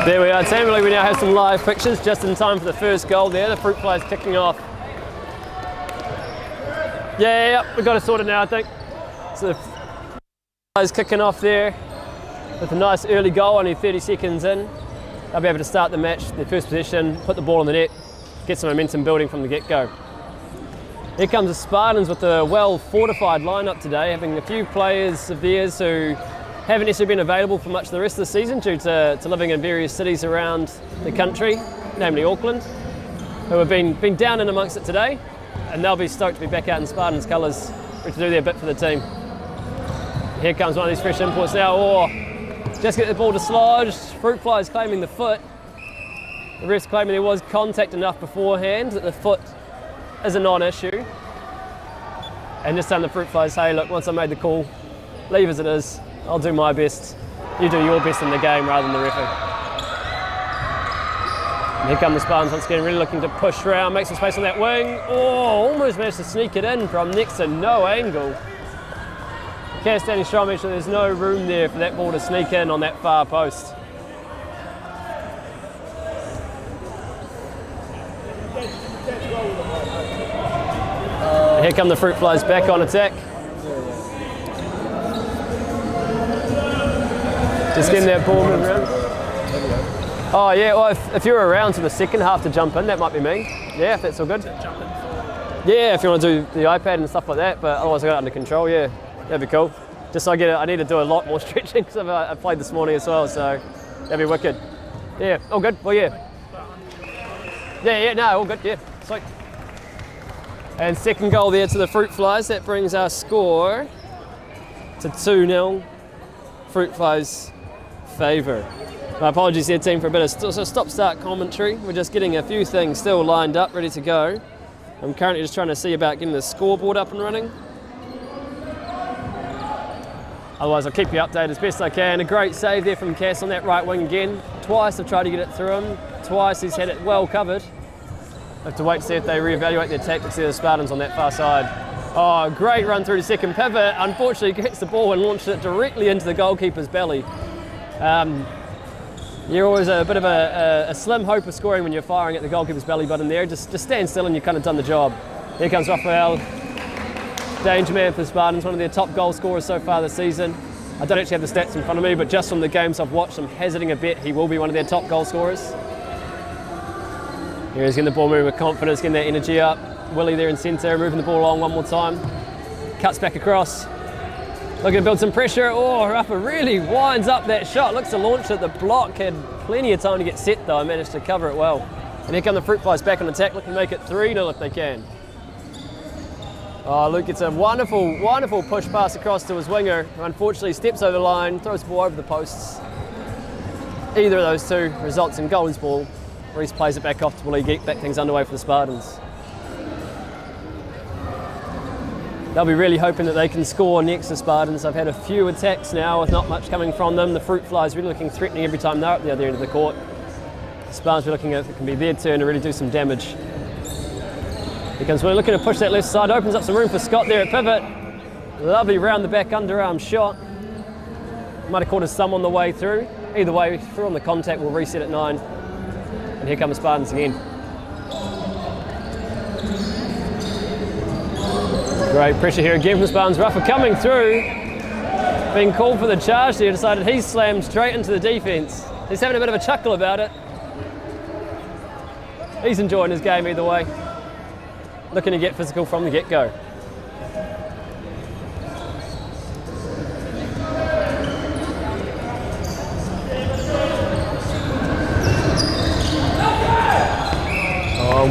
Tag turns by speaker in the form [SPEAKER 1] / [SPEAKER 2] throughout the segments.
[SPEAKER 1] There we are, thankfully we now have some live pictures just in time for the first goal there. The Fruitflies kicking off. Yeah, we've got it sorted now I think. So the Fruitflies kicking off there with a nice early goal, only 30 seconds in. They'll be able to start the match, their first possession, put the ball on the net, get some momentum building from the get-go. Here comes the Spartans with a well-fortified lineup today, having a few players of theirs who haven't necessarily been available for much of the rest of the season due to living in various cities around the country, namely Auckland, who have been down in amongst it today, and they'll be stoked to be back out in Spartans colours, ready to do their bit for the team. Here comes one of these fresh imports now. Oh, just get the ball dislodged. Fruitflies claiming the foot. The refs claiming there was contact enough beforehand that the foot is a non-issue. And this time the Fruitflies say, look, once I made the call, leave as it is. I'll do my best. You do your best in the game rather than the referee. And here come the Spartans once again, really looking to push around, make some space on that wing. Oh, almost managed to sneak it in from next to no angle. Care standing strong, make sure there's no room there for that ball to sneak in on that far post. And here come the Fruitflies back on attack. Just getting that ball moving around. Oh yeah, well if you're around to the second half to jump in, that might be me. Yeah, if that's all good. Yeah, if you want to do the iPad and stuff like that, but otherwise I got it under control, yeah. That'd be cool. Just so I need to do a lot more stretching because I played this morning as well, so that'd be wicked. Yeah, all good, well yeah. Yeah, no, all good, yeah, sweet. And second goal there to the Fruitflies, that brings our score to 2-0. Fruitflies favour. My apologies here team for a bit of stop-start commentary. We're just getting a few things still lined up, ready to go. I'm currently just trying to see about getting the scoreboard up and running. Otherwise I'll keep you updated as best I can. A great save there from Cass on that right wing again. Twice I've tried to get it through him. Twice he's had it well covered. Have to wait to see if they reevaluate their tactics there, the Spartans on that far side. Oh, great run through to second pivot. Unfortunately gets the ball and launched it directly into the goalkeeper's belly. You're always a bit of a slim hope of scoring when you're firing at the goalkeeper's belly button there. Just stand still and you've kind of done the job. Here comes Raphael. Danger man for the Spartans, one of their top goal scorers so far this season. I don't actually have the stats in front of me, but just from the games I've watched, I'm hazarding a bet he will be one of their top goal scorers. Here he's getting the ball moving with confidence, getting that energy up. Willie there in centre, moving the ball along one more time. Cuts back across. Looking to build some pressure. Oh, Rafa really winds up that shot. Looks to launch it. The block had plenty of time to get set though, managed to cover it well. And here come the Fruitflies back on attack, looking to make it 3-0 if they can. Oh, Luke gets a wonderful, wonderful push pass across to his winger, who unfortunately steps over the line, throws the ball over the posts. Either of those two results in Golden's ball. Reese plays it back off to Willie, get back things underway for the Spartans. They'll be really hoping that they can score next, the Spartans. I've had a few attacks now with not much coming from them. The Fruitflies really looking threatening every time they're at the other end of the court. The Spartans are looking at if it can be their turn to really do some damage. Here comes Willie looking to push that left side, opens up some room for Scott there at pivot. Lovely round the back underarm shot. Might have caught his thumb on the way through. Either way, through on the contact, we'll reset at 9. And here come the Spartans again. Great pressure here again from the Spartans. Rafa coming through. Being called for the charge there, decided he's slammed straight into the defence. He's having a bit of a chuckle about it. He's enjoying his game either way. Looking to get physical from the get-go.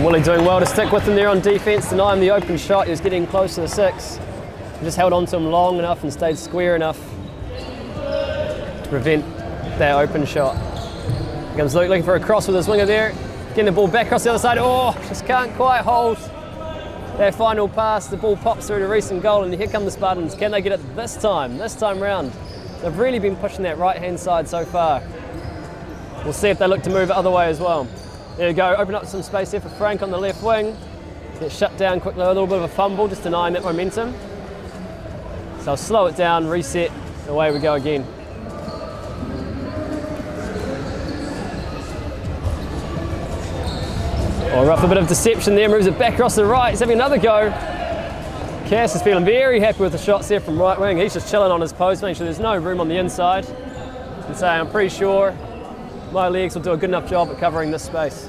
[SPEAKER 1] Willie doing well to stick with him there on defence, deny him the open shot. He was getting close to the 6. He just held on to him long enough and stayed square enough to prevent that open shot. Here comes Luke looking for a cross with his winger there. Getting the ball back across the other side. Oh, just can't quite hold that final pass. The ball pops through to Reese and goal, and here come the Spartans. Can they get it this time round? They've really been pushing that right-hand side so far. We'll see if they look to move the other way as well. There we go, open up some space here for Frank on the left wing. Gets shut down quickly, a little bit of a fumble, just denying that momentum. So I'll slow it down, reset, and away we go again. Oh, rough, a bit of deception there, moves it back across the right, he's having another go. Cass is feeling very happy with the shots there from right wing. He's just chilling on his post, making sure there's no room on the inside. And so I'm pretty sure my legs will do a good enough job at covering this space.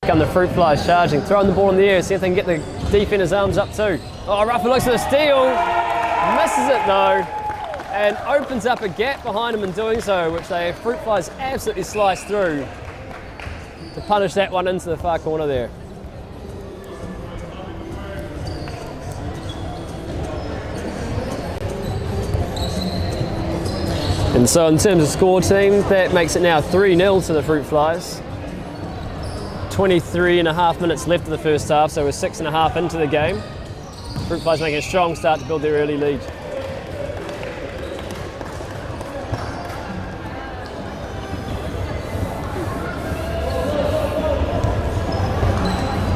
[SPEAKER 1] Come the Fruitflies charging, throwing the ball in the air, see if they can get the defender's arms up too. Oh, Ruffin looks for the steal, misses it though, and opens up a gap behind him in doing so, which the Fruitflies absolutely slice through to punish that one into the far corner there. And so in terms of score team, that makes it now 3-0 to the Fruitflies. 23.5 minutes left of the first half, so we're 6.5 into the game. Fruitflies making a strong start to build their early lead.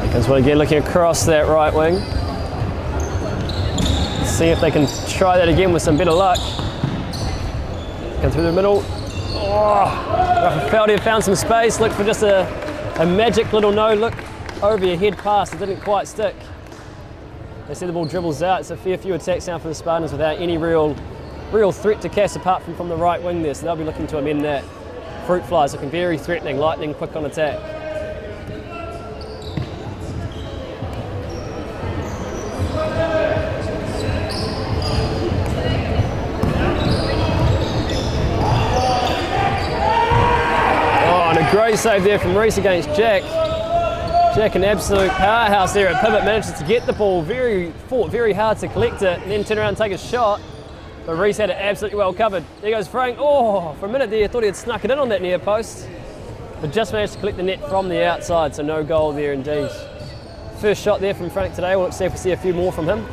[SPEAKER 1] Because we're again looking across that right wing. See if they can try that again with some better luck. Come through the middle. Oh, Feldy found some space, looked for just a magic little no-look over your head pass. It didn't quite stick. They see the ball dribbles out. It's a fair few attacks now for the Spartans without any real threat to Cass apart from the right wing there, so they'll be looking to amend that. Fruitflies looking very threatening, lightning quick on attack. Great save there from Reese against Jack. Jack, an absolute powerhouse there at pivot, manages to get the ball, fought very hard to collect it and then turn around and take a shot. But Reese had it absolutely well covered. There goes Frank. Oh, for a minute there, thought he had snuck it in on that near post. But just managed to collect the net from the outside, so no goal there indeed. First shot there from Frank today. We'll see if we see a few more from him.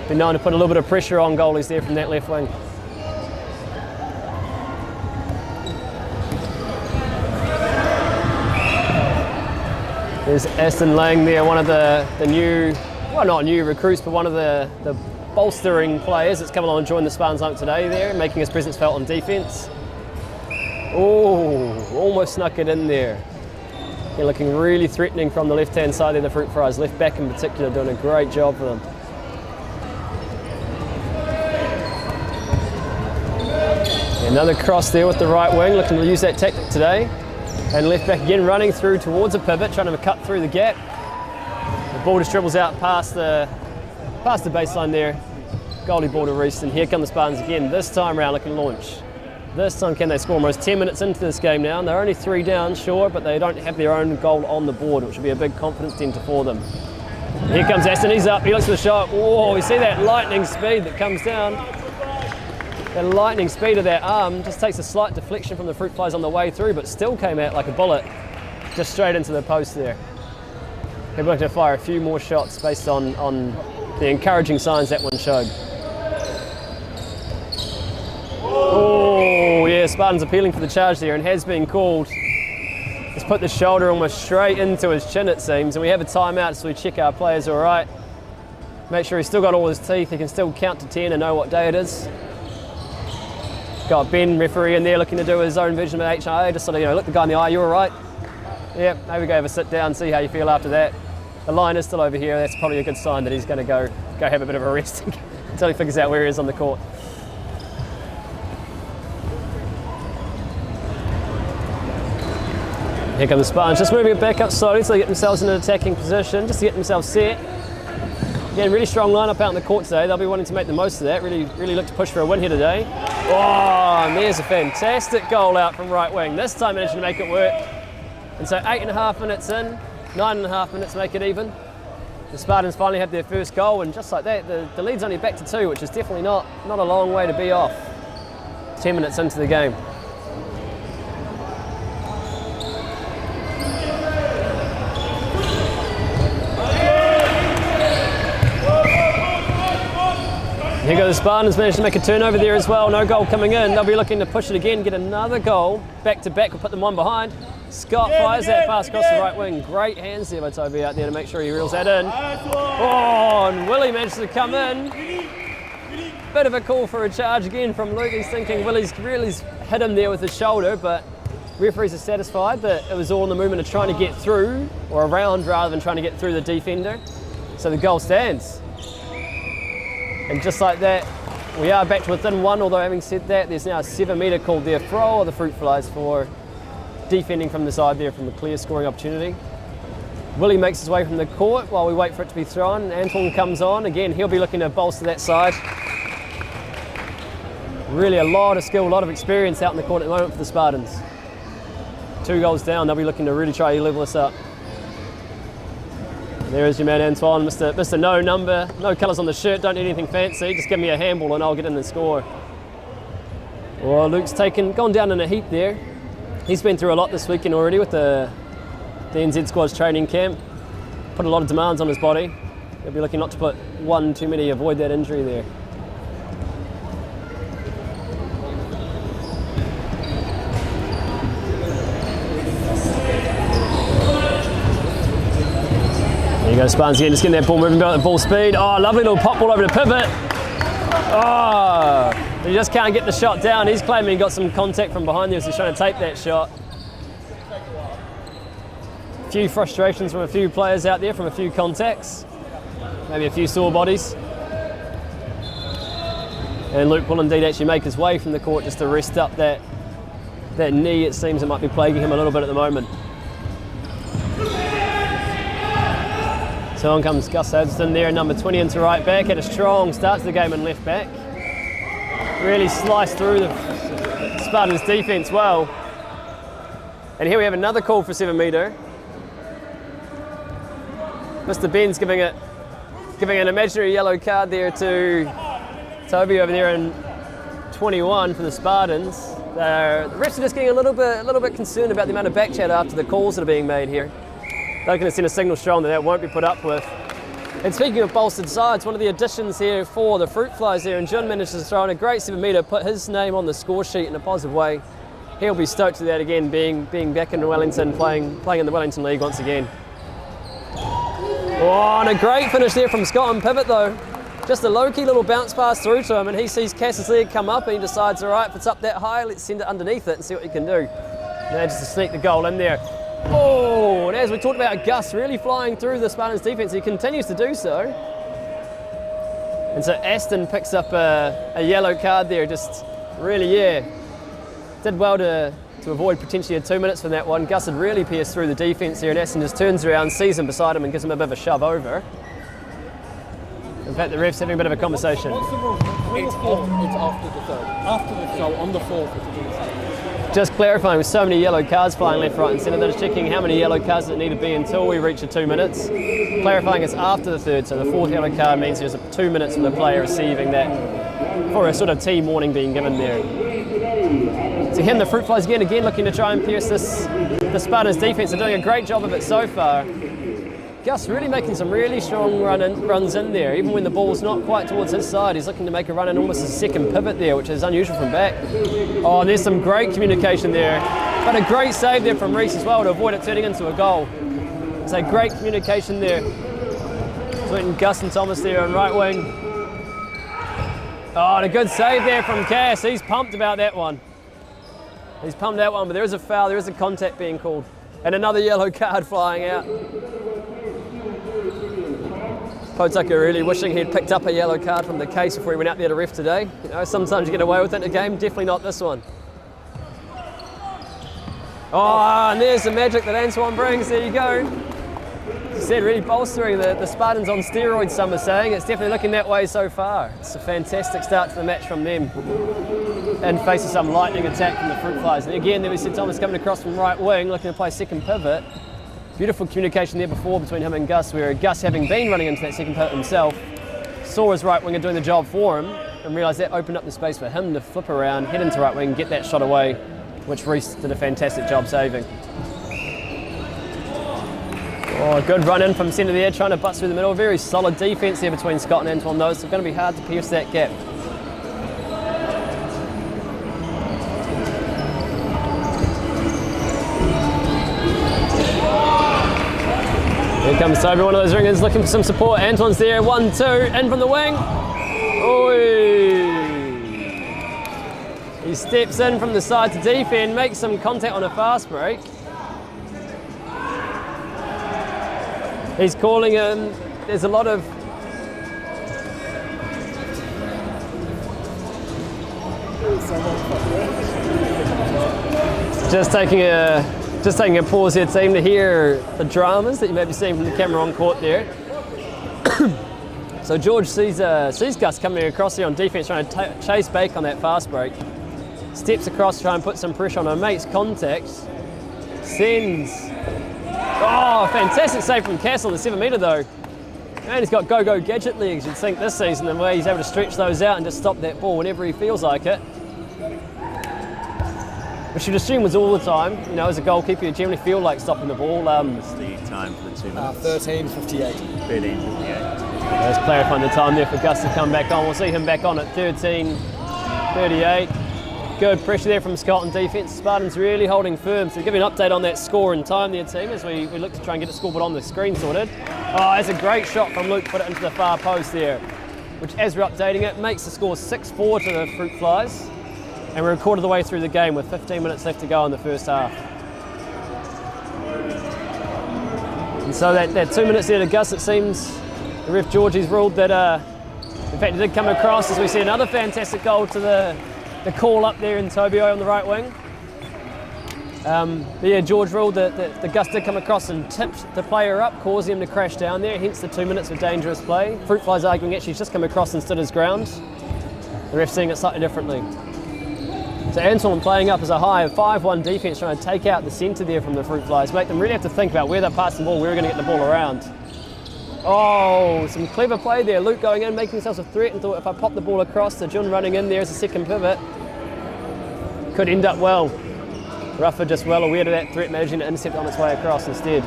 [SPEAKER 1] Been known to put a little bit of pressure on goalies there from that left wing. There's Aston Lang there, one of the new, well not new recruits, but one of the bolstering players that's come along and joined the Spartanz lineup today there, making his presence felt on defence. Oh, almost snuck it in there. They're looking really threatening from the left-hand side there, the Fruitflies, left back in particular, doing a great job for them. Another cross there with the right wing, looking to use that tactic today. And left back again, running through towards a pivot, trying to cut through the gap. The ball just dribbles out past the baseline there. Goalie ball to Reese, and here come the Spartans again. This time round looking to launch. This time can they score? Almost 10 minutes into this game now, and they're only 3 down, sure, but they don't have their own goal on the board, which will be a big confidence denter for them. And here comes Aston, he's up, he looks for the shot. Oh, we see that lightning speed that comes down. The lightning speed of that arm just takes a slight deflection from the Fruitflies on the way through, but still came out like a bullet, just straight into the post there. They're going to fire a few more shots based on the encouraging signs that one showed. Oh yeah, Spartans appealing for the charge there, and has been called. He's put the shoulder almost straight into his chin, it seems, and we have a timeout, so we check our players all right. Make sure he's still got all his teeth, he can still count to 10 and know what day it is. Got Ben, referee, in there looking to do his own version of HIA, just sort of, look the guy in the eye, you all right? Yep, maybe go have a sit down, see how you feel after that. The line is still over here, that's probably a good sign that he's going to go have a bit of a rest until he figures out where he is on the court. Here come the Spartans, just moving it back up slowly so they get themselves in an attacking position, just to get themselves set. Again, really strong lineup out in the court today. They'll be wanting to make the most of that. Really look to push for a win here today. Oh, and there's a fantastic goal out from right wing. This time managed to make it work. And so 8.5 minutes in, 9.5 minutes make it even. The Spartans finally have their first goal, and just like that, the lead's only back to 2, which is definitely not a long way to be off. 10 minutes into the game. Here go the Spartans, managed to make a turnover there as well, no goal coming in. They'll be looking to push it again, get another goal. Back to back, we'll put them one behind. Scott fires that pass across the right wing. Great hands there by Toby out there to make sure he reels that in. Oh, and Willie managed to come in. Bit of a call for a charge again from Luke. He's thinking Willie's really hit him there with his shoulder, but referees are satisfied that it was all in the movement of trying to get through, or around rather than trying to get through the defender. So the goal stands. And just like that, we are back to within one, although having said that, there's now a 7 metre called there for all of the Fruitflies for defending from the side there from the clear scoring opportunity. Willie makes his way from the court while we wait for it to be thrown. Antoine comes on. Again, he'll be looking to bolster that side. Really a lot of skill, a lot of experience out in the court at the moment for the Spartans. 2 goals down, they'll be looking to really try to level this up. There is your man Antoine, Mr. No number, no colours on the shirt, don't need anything fancy, just give me a handball and I'll get in and score. Well, Luke's gone down in a heap there. He's been through a lot this weekend already with the NZ squad's training camp. Put a lot of demands on his body. He'll be looking not to put one too many, avoid that injury there. There you go, Spartanz again, just getting that ball moving about the ball speed. Oh, lovely little pop ball over the pivot. Oh, he just can't get the shot down. He's claiming he got some contact from behind there as he's trying to tape that shot. A few frustrations from a few players out there, from a few contacts. Maybe a few sore bodies. And Luke will indeed actually make his way from the court just to rest up that knee. It seems it might be plaguing him a little bit at the moment. So on comes Gus Adston there, number 20 into right back. Had a strong start to the game in left back. Really sliced through the Spartans defence well. And here we have another call for 7 metre. Mr. Ben's giving an imaginary yellow card there to Toby over there in 21 for the Spartans. The refs are just getting a little bit concerned about the amount of back chatter after the calls that are being made here. They're going to send a signal strong that won't be put up with. And speaking of bolstered sides, one of the additions here for the Fruitflies there, and Jun manages to throw in a great 7 metre, put his name on the score sheet in a positive way. He'll be stoked to that again, being back in Wellington, playing in the Wellington League once again. Oh, and a great finish there from Scott on pivot though. Just a low-key little bounce pass through to him, and he sees Cass's leg come up and he decides, all right, if it's up that high, let's send it underneath it and see what he can do. Manages to sneak the goal in there. Oh, and as we talked about Gus really flying through the Spartans defence, he continues to do so. And so Aston picks up a yellow card there, just really, did well to avoid potentially 2 minutes from that one. Gus had really pierced through the defence here, and Aston just turns around, sees him beside him and gives him a bit of a shove over. In fact, the ref's having a bit of a conversation.
[SPEAKER 2] What's the rule? It's after the third. After the third, on the fourth.
[SPEAKER 1] Just clarifying, with so many yellow cards flying left, right and centre, they're just checking how many yellow cards it need to be until we reach the 2 minutes. Clarifying it's after the third, so the fourth yellow card means there's 2 minutes for the player receiving that, for a sort of team warning being given there. To him, the Fruitflies again looking to try and pierce the Spartans defence. They're doing a great job of it so far. Gus really making some really strong runs in there, even when the ball's not quite towards his side. He's looking to make a run in almost a second pivot there, which is unusual from back. Oh, and there's some great communication there. But a great save there from Reese as well to avoid it turning into a goal. So great communication there between Gus and Thomas there on right wing. Oh, and a good save there from Cass. He's pumped about that one. He's pumped that one, but there is a foul, there is a contact being called. And another yellow card flying out. Potaka really wishing he'd picked up a yellow card from the case before he went out there to ref today. You know, sometimes you get away with it in a game, definitely not this one. Oh, and there's the magic that Antoine brings, there you go. As I said, really bolstering the Spartans on steroids, some are saying. It's definitely looking that way so far. It's a fantastic start to the match from them. And faces some lightning attack from the Fruitflies. And again, there we see Thomas coming across from right wing, looking to play second pivot. Beautiful communication there before between him and Gus, where Gus, having been running into that second pivot himself, saw his right winger doing the job for him and realised that opened up the space for him to flip around, head into right wing, get that shot away, which Reese did a fantastic job saving. Oh, a good run in from centre there, trying to bust through the middle. Very solid defence there between Scott and Antoine though, so it's going to be hard to pierce that gap. Here comes Toby, one of those ringers looking for some support. Antoine's there, 1-2, in from the wing. Oi! He steps in from the side to defend, makes some contact on a fast break. He's calling him. There's a lot of just taking a pause here, team, to hear the dramas that you may be seeing from the camera on court there. So George sees Gus coming across here on defence, trying to chase Bake on that fast break. Steps across, trying to put some pressure on him, makes contact, sends. Oh, fantastic save from Castle, the 7 metre though. And he's got go-go gadget legs, you'd think this season, the way he's able to stretch those out and just stop that ball whenever he feels like it. Which you'd assume was all the time. You know, as a goalkeeper, you generally feel like stopping the ball.
[SPEAKER 3] What's the time for the 2 minutes?
[SPEAKER 2] 13:58.
[SPEAKER 3] 13:58.
[SPEAKER 1] Let's clarify the time there for Gus to come back on. We'll see him back on at 13:38. Good pressure there from Scotland defence. Spartans really holding firm. So give you an update on that score and time there, team, as we look to try and get the scoreboard on the screen sorted. Oh, that's a great shot from Luke, put it into the far post there, which, as we're updating it, makes the score 6-4 to the Fruitflies. And we're a quarter of the way through the game with 15 minutes left to go in the first half. And so that 2 minutes there to Gus, it seems the ref Georgie's ruled that, in fact, he did come across as we see another fantastic goal to the call up there in Tobio on the right wing. But yeah, George ruled that the Gus did come across and tipped the player up, causing him to crash down there, hence the 2 minutes of dangerous play. Fruitflies arguing actually he's just come across and stood his ground. The ref seeing it slightly differently. So Anton playing up as a high 5-1 defence, trying to take out the centre there from the Fruitflies, make them really have to think about where they're passing the ball, where we're going to get the ball around. Oh, some clever play there. Luke going in, making himself a threat, and thought if I pop the ball across to Jun running in there as a second pivot, could end up well. Ruffer just well aware of that threat, managing to intercept on its way across instead.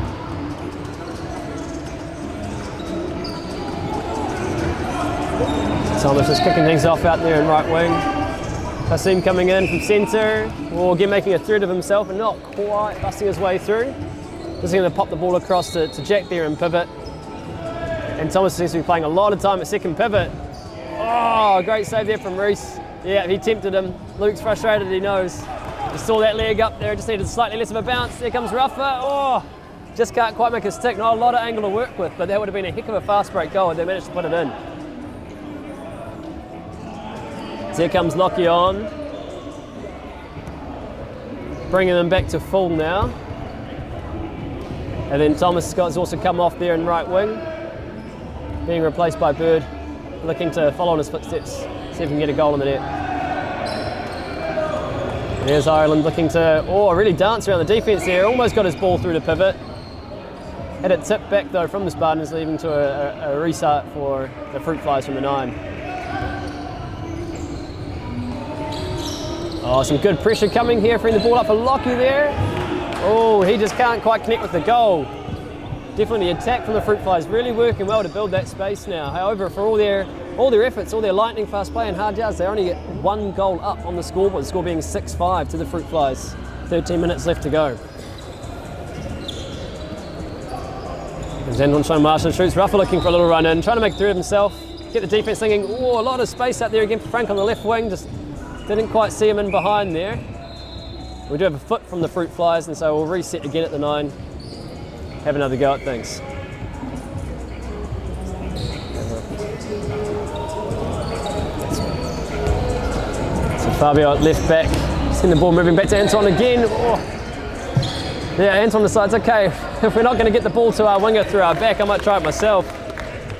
[SPEAKER 1] Thomas just kicking things off out there in right wing. Kasim coming in from centre, or again making a threat of himself and not quite busting his way through. Just going to pop the ball across to Jack there and pivot. And Thomas seems to be playing a lot of time at second pivot. Oh, great save there from Reese. Yeah, he tempted him. Luke's frustrated, he knows. He saw that leg up there, just needed slightly less of a bounce. There comes Ruffer. Oh, just can't quite make a stick. Not a lot of angle to work with, but that would have been a heck of a fast break goal if they managed to put it in. So here comes Lockie on. Bringing them back to full now. And then Thomas Scott's also come off there in right wing, being replaced by Bird, looking to follow in his footsteps, see if he can get a goal in the net. There's Ireland looking to, really dance around the defence there, almost got his ball through the pivot. Had it tipped back though from the Spartans, leaving to a restart for the Fruitflies from the 9. Oh, some good pressure coming here, freeing the ball up for Lockie there. Oh, he just can't quite connect with the goal. Definitely the attack from the Fruitflies really working well to build that space now. However, for all their efforts, all their lightning fast play and hard yards, they only get 1 goal up on the scoreboard, the score being 6-5 to the Fruitflies. 13 minutes left to go. Zendon trying to marshal shoots. Ruffer looking for a little run in, trying to make through of himself. Get the defence thinking, a lot of space out there again for Frank on the left wing. Just didn't quite see him in behind there. We do have a foot from the Fruitflies, and so we'll reset again at the 9. Have another go at things. So Fabio at left back, seeing the ball moving back to Anton again. Oh. Yeah, Anton decides, okay, if we're not going to get the ball to our winger through our back, I might try it myself.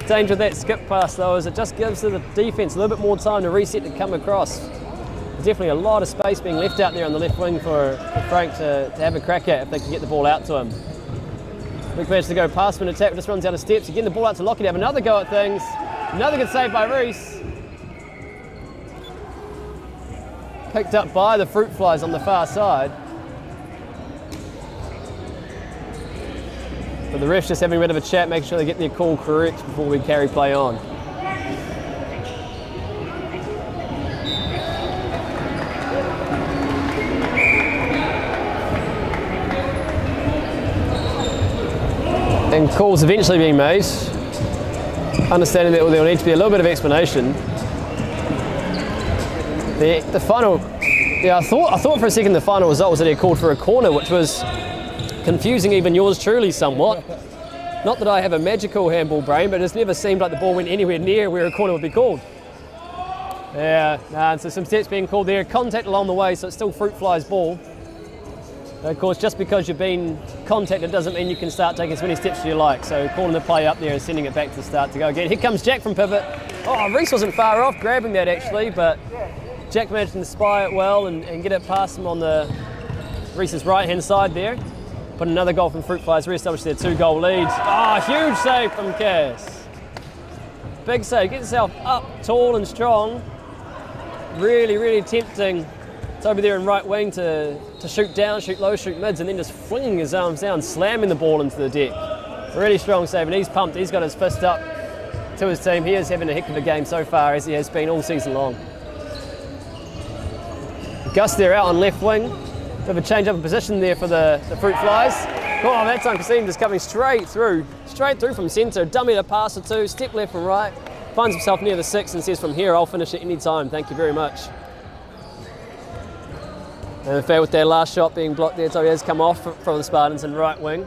[SPEAKER 1] Danger of that skip pass though, is it just gives the defence a little bit more time to reset and come across. Definitely a lot of space being left out there on the left wing for Frank to have a crack at if they can get the ball out to him. Luke managed to go past an attack, just runs out of steps. Again, the ball out to Lockie to have another go at things. Another good save by Reese. Picked up by the Fruitflies on the far side. But the refs just having a bit of a chat, making sure they get their call correct before we carry play on. And calls eventually being made, understanding that there will need to be a little bit of explanation. The final Yeah, I thought for a second the final result was that he called for a corner, which was confusing even yours truly somewhat. Not that I have a magical handball brain, but it's never seemed like the ball went anywhere near where a corner would be called. Yeah, and so some steps being called there. Contact along the way, so it's still Fruitflies' ball. But of course, just because you've been contacted doesn't mean you can start taking as many steps as you like. So calling the play up there and sending it back to the start to go again. Here comes Jack from pivot. Oh, Reese wasn't far off grabbing that actually, but Jack managed to spy it well and get it past him on the Reese's right-hand side there. Put another goal from Fruitflies, re-established their 2-goal lead. Oh, huge save from Cass. Big save, get yourself up tall and strong. Really, really tempting. It's over there in right wing to shoot down, shoot low, shoot mids, and then just flinging his arms down, slamming the ball into the deck. Really strong save, and he's pumped. He's got his fist up to his team. He is having a heck of a game so far, as he has been all season long. Gus there out on left wing. Bit of a change up of position there for the Fruitflies. Oh, that time Kasim just coming straight through from centre. Dummy a pass or two, step left and right. Finds himself near the 6 and says, from here I'll finish at any time, thank you very much. And in fact, with their last shot being blocked there, so he has come off from the Spartans in right wing.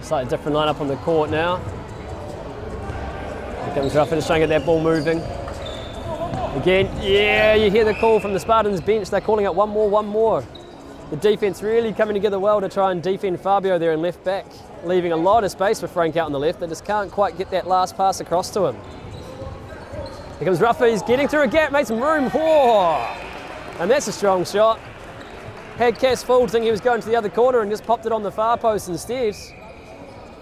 [SPEAKER 1] Slightly different lineup on the court now. Here comes Ruffin, trying to get that ball moving. Again, yeah, you hear the call from the Spartans bench. They're calling it one more. The defence really coming together well to try and defend Fabio there in left back, leaving a lot of space for Frank out on the left. They just can't quite get that last pass across to him. Here comes Ruffy, he's getting through a gap, made some room. Whoa! And that's a strong shot. Had Cass fooled, thinking he was going to the other corner and just popped it on the far post instead.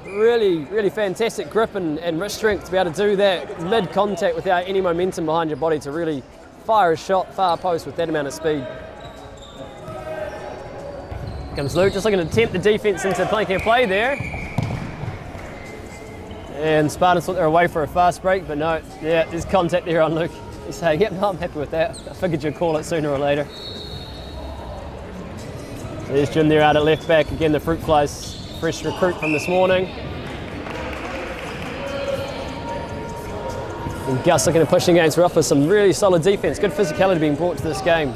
[SPEAKER 1] Really, really fantastic grip and wrist strength to be able to do that mid-contact without any momentum behind your body to really fire a shot far post with that amount of speed. Here comes Luke, just looking to tempt the defence into playing a play there. And Spartans thought they were away for a fast break, but no, yeah, there's contact there on Luke. He's saying, yep, no, I'm happy with that. I figured you'd call it sooner or later. There's Jim there out at left back. Again, the Fruitflies fresh recruit from this morning. And Gus looking to push against Ruff with some really solid defence. Good physicality being brought to this game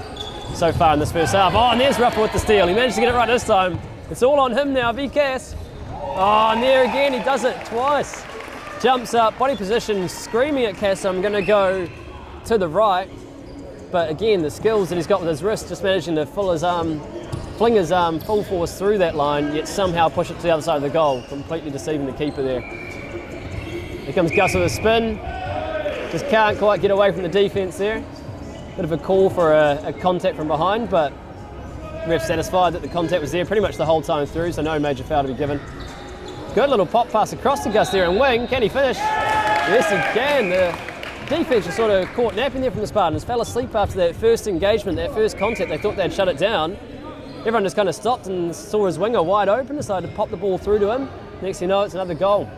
[SPEAKER 1] so far in this first half. Oh, and there's Ruffer with the steal. He managed to get it right this time. It's all on him now, Cass. Oh, and there again, he does it twice. Jumps up, body position, screaming at Cass, I'm going to go to the right. But again, the skills that he's got with his wrist, just managing to fling his arm full force through that line, yet somehow push it to the other side of the goal, completely deceiving the keeper there. Here comes Gus with a spin. Just can't quite get away from the defence there. Bit of a call for a contact from behind, but ref satisfied that the contact was there pretty much the whole time through, so no major foul to be given. Good little pop pass across to Gus there and wing. Can he finish? Yes, he can. The defence just sort of caught napping there from the Spartans. Fell asleep after that first engagement, that first contact. They thought they'd shut it down. Everyone just kind of stopped and saw his winger wide open, decided to pop the ball through to him. Next thing you know, it's another goal.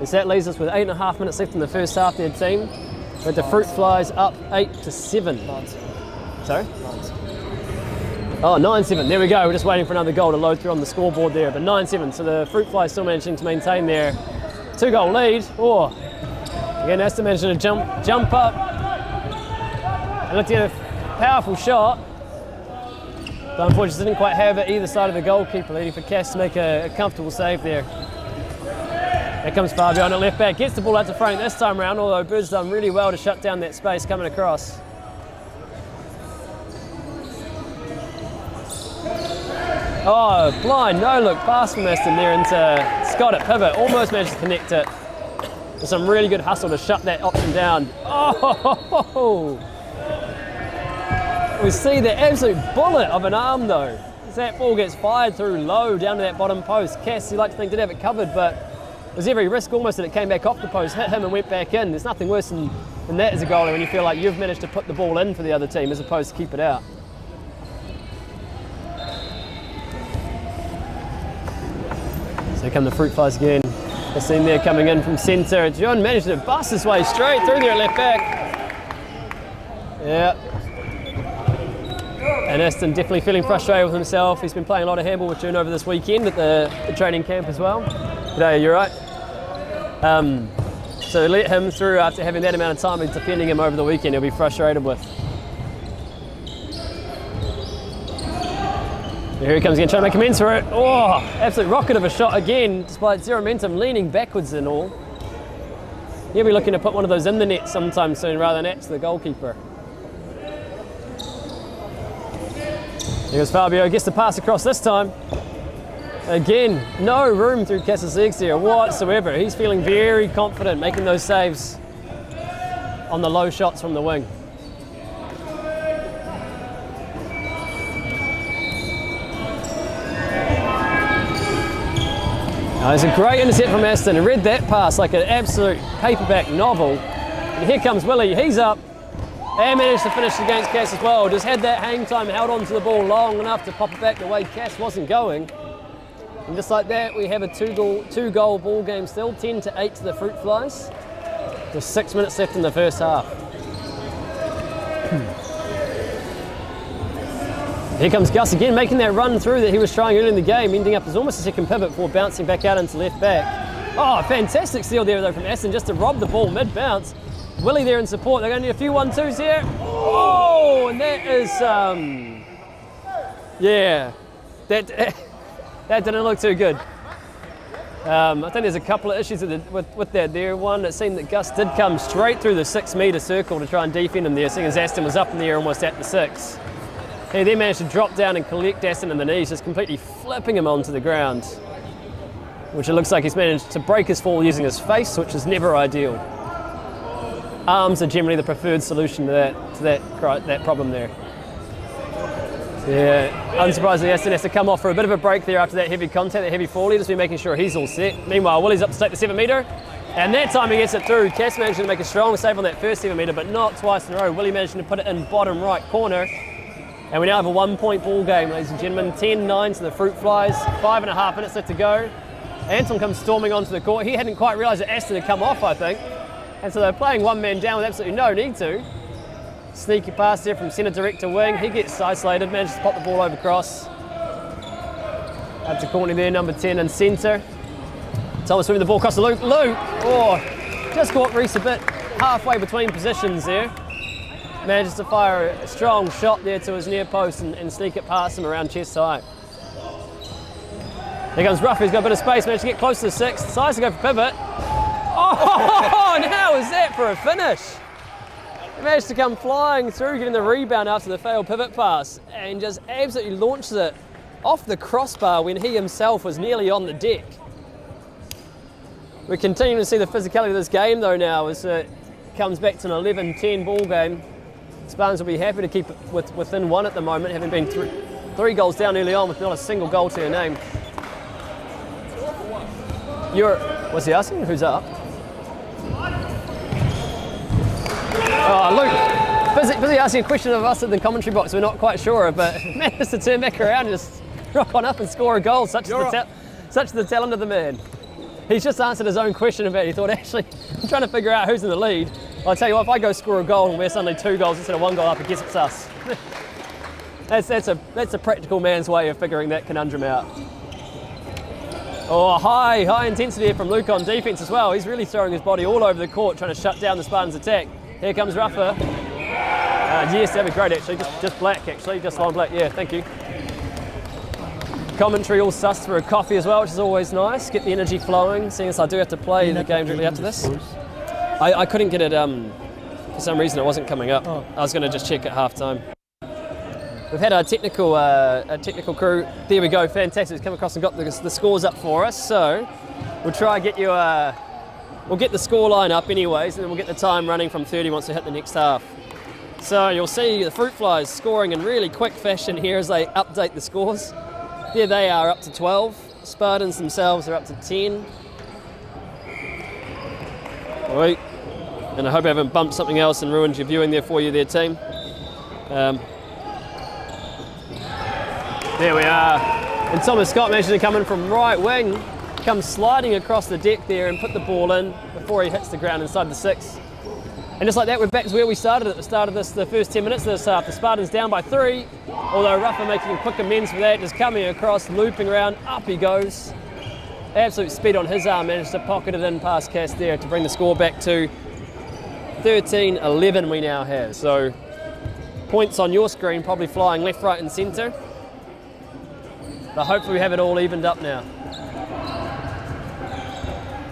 [SPEAKER 1] And so that leaves us with 8.5 minutes left in the first half there, team. With the Fruitflies up 8-7.
[SPEAKER 2] 9-7.
[SPEAKER 1] Sorry? 9-7. Oh, 9-7. There we go. We're just waiting for another goal to load through on the scoreboard there. But 9-7. So the Fruitflies still managing to maintain their 2-goal lead. Oh, again, Aston managing to jump up and looked at a powerful shot. But unfortunately didn't quite have it either side of the goalkeeper, leading for Cass to make a comfortable save there. Here comes Fabio on at left back, gets the ball out to Frank this time around, although Bird's done really well to shut down that space coming across. Oh, blind, no look pass from Aston there into Scott at pivot, almost managed to connect it. With some really good hustle to shut that option down. Oh! We see the absolute bullet of an arm though. As that ball gets fired through low down to that bottom post. Cass, you like to think, did have it covered, but there's every risk almost that it came back off the post, hit him and went back in. There's nothing worse than that as a goalie when you feel like you've managed to put the ball in for the other team as opposed to keep it out. So here come the Fruitflies again. The scene there coming in from centre. John managed to bust his way straight through there at left back. Yeah. And Aston definitely feeling frustrated with himself. He's been playing a lot of handball with June over this weekend at the training camp as well. G'day, you right? So let him through after having that amount of time and defending him over the weekend. He'll be frustrated with. Here he comes again, trying to make amends for it. Oh, absolute rocket of a shot again, despite zero momentum, leaning backwards and all. He'll be looking to put one of those in the net sometime soon rather than at the goalkeeper. Here's Fabio, gets the pass across this time. Again, no room through Cass's legs here whatsoever. He's feeling very confident making those saves on the low shots from the wing. Now, there's a great intercept from Aston. Read that pass like an absolute paperback novel. And here comes Willie, he's up. And managed to finish against Cass as well. Just had that hang time, held on to the ball long enough to pop it back the way Cass wasn't going. And just like that, we have a two goal ball game still, 10-8 to the Fruitflies. Just 6 minutes left in the first half. Here comes Gus again, making that run through that he was trying early in the game, ending up as almost a second pivot before bouncing back out into left back. Oh, fantastic steal there though from Aston, just to rob the ball mid-bounce. Willie there in support. They're going to need a few 1-2s here. Oh, and that is, yeah, that didn't look too good. I think there's a couple of issues with that there. One, it seemed that Gus did come straight through the 6 metre circle to try and defend him there, seeing as Aston was up in the air almost at the 6. He then managed to drop down and collect Aston in the knees, just completely flipping him onto the ground, which it looks like he's managed to break his fall using his face, which is never ideal. Arms are generally the preferred solution to that problem there. Yeah, unsurprisingly, Aston has to come off for a bit of a break there after that heavy contact, that heavy fall. He'll just be making sure he's all set. Meanwhile, Willie's up to take the 7 metre, and that time he gets it through. Cass managed to make a strong save on that first 7 metre, but not twice in a row. Willie managed to put it in bottom right corner, and we now have a 1-point ball game, ladies and gentlemen. 10-9 to the Fruitflies, 5.5 minutes left to go. Anton comes storming onto the court. He hadn't quite realised that Aston had come off, I think. And so they're playing one man down with absolutely no need to. Sneaky pass there from centre direct to wing. He gets isolated, manages to pop the ball over across. Up to Courtney there, number 10 in centre. Thomas moving the ball across to Luke. Luke, oh, just caught Reese a bit halfway between positions there. Manages to fire a strong shot there to his near post and sneak it past him around chest high. Here comes Ruff, he's got a bit of space, managed to get close to the 6, decides to go for pivot. Oh, and how is that for a finish? He managed to come flying through, getting the rebound after the failed pivot pass, and just absolutely launches it off the crossbar when he himself was nearly on the deck. We're continuing to see the physicality of this game though now as it comes back to an 11-10 ball game. Spartanz will be happy to keep it within 1 at the moment, having been 3 goals down early on with not a single goal to their name. What's he asking? Who's up? Oh, Luke, busy asking a question of us in the commentary box we're not quite sure of, but managed to turn back around and just rock on up and score a goal. Such is the talent of the man. He's just answered his own question about it. He thought, actually, I'm trying to figure out who's in the lead. I'll tell you what, if I go score a goal and we're suddenly 2 goals instead of 1 goal up, I guess it's us. that's a practical man's way of figuring that conundrum out. Oh, high intensity here from Luke on defence as well. He's really throwing his body all over the court, trying to shut down the Spartans' attack. Here comes Ruffer. Yes, that'd be great actually. Just black actually, just long black. Yeah, thank you. Commentary all sussed for a coffee as well, which is always nice. Get the energy flowing, seeing as I do have to play the game directly after this. I couldn't get it, for some reason it wasn't coming up. Oh. I was going to just check at half time. We've had our technical crew. There we go, fantastic. It's come across and got the scores up for us. So we'll try and get you, we'll get the score line up anyways, and then we'll get the time running from 30 once we hit the next half. So you'll see the Fruitflies scoring in really quick fashion here as they update the scores. There they are, up to 12. Spartans themselves are up to 10. Wait, and I hope I haven't bumped something else and ruined your viewing there for you there, team. There we are. And Thomas Scott managed to come in from right wing, comes sliding across the deck there and put the ball in before he hits the ground inside the 6. And just like that, we're back to where we started at the start of the first 10 minutes of this half. The Spartans down by 3, although Ruffer making quick amends for that, just coming across, looping around, up he goes. absolute speed on his arm, managed to pocket it in past Cass there to bring the score back to 13-11 we now have. So points on your screen probably flying left, right and centre. But hopefully we have it all evened up now.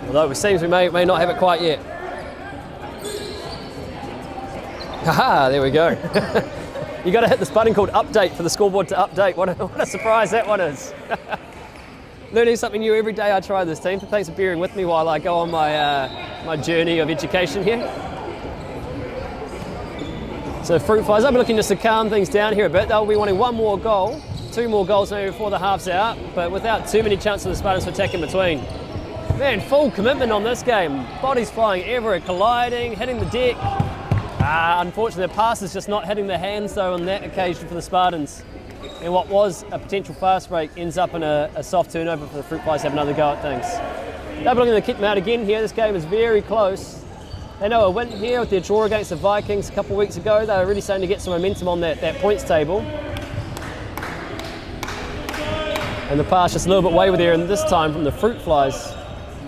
[SPEAKER 1] Although it seems we may not have it quite yet. Haha, there we go. You got to hit this button called update for the scoreboard to update. What a surprise that one is. Learning something new every day I try this, team. Thanks for bearing with me while I go on my journey of education here. So Fruitflies, I'm looking just to calm things down here a bit. They'll be wanting one more goal, 2 more goals maybe before the half's out, but without too many chances for the Spartans to attack in between. Man, full commitment on this game. Bodies flying everywhere, colliding, hitting the deck. Unfortunately, the pass is just not hitting the hands though on that occasion for the Spartans. And what was a potential fast break ends up in a soft turnover for the Fruitflies to have another go at things. They're looking to keep them out again here. This game is very close. They know a win here with their draw against the Vikings a couple of weeks ago. They were really starting to get some momentum on that points table. And the pass just a little bit wayward there, and this time from the Fruitflies,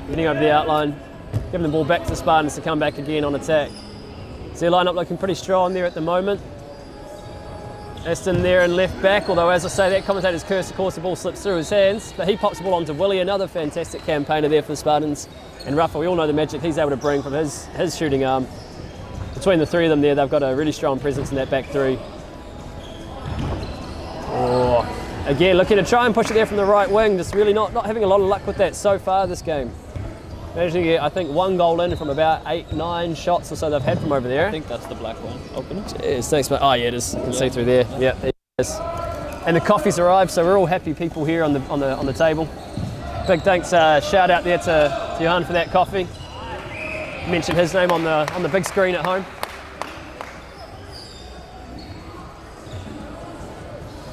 [SPEAKER 1] getting over the outline, giving the ball back to the Spartans to come back again on attack. So their lineup looking pretty strong there at the moment. Aston there and left back, although as I say, that commentator's curse, of course, the ball slips through his hands, but he pops the ball onto Willie, another fantastic campaigner there for the Spartans. And Rafa, we all know the magic he's able to bring from his shooting arm. Between the three of them there, they've got a really strong presence in that back three. Oh, again, looking to try and push it there from the right wing, just really not having a lot of luck with that so far this game. Managing to get, I think, 1 goal in from about 8-9 shots or so they've had from over there.
[SPEAKER 2] I think that's the black one. Open it.
[SPEAKER 1] Cheers, thanks mate. Oh yeah, it is. You can see through there. Yeah, there it is. And the coffee's arrived, so we're all happy people here on the table. Big thanks, shout out there to Johan for that coffee. Mentioned his name on the big screen at home.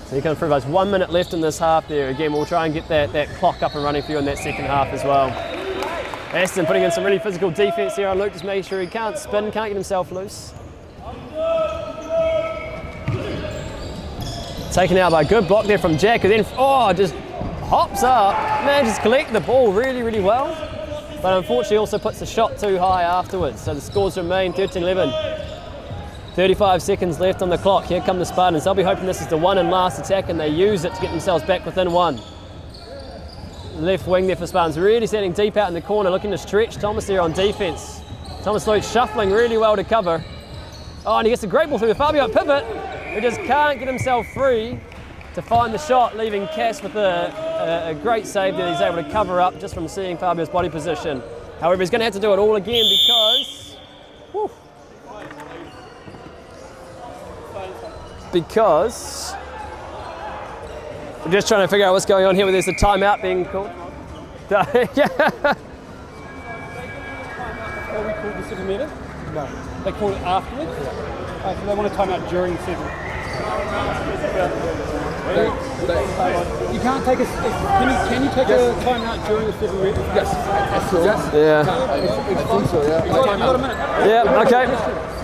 [SPEAKER 1] So you come through, guys. 1 minute left in this half there. Again, we'll try and get that clock up and running for you in that second half as well. Aston putting in some really physical defence here on Luke, just making sure he can't spin, can't get himself loose. Taken out by a good block there from Jack, who then just hops up, manages to collect the ball really, really well, but unfortunately also puts the shot too high afterwards. So the scores remain 13-11. 35 seconds left on the clock. Here come the Spartans. They'll be hoping this is the one and last attack, and they use it to get themselves back within 1. Left wing there for Spartans, really standing deep out in the corner, looking to stretch Thomas there on defence. Thomas Luke shuffling really well to cover. Oh, and he gets a great ball through the Fabio pivot, who just can't get himself free to find the shot, leaving Cass with a great save that he's able to cover up just from seeing Fabio's body position. However, he's going to have to do it all again because we're just trying to figure out what's going on here. There's a timeout being called.
[SPEAKER 2] Are we called the 7 metre? No. They call it afterwards? Yeah. So they want a timeout during 7. You can't take can you take a timeout during the 7 metre? Yes.
[SPEAKER 1] Yeah.
[SPEAKER 2] I think so, yeah. You got a minute.
[SPEAKER 1] Yeah, okay.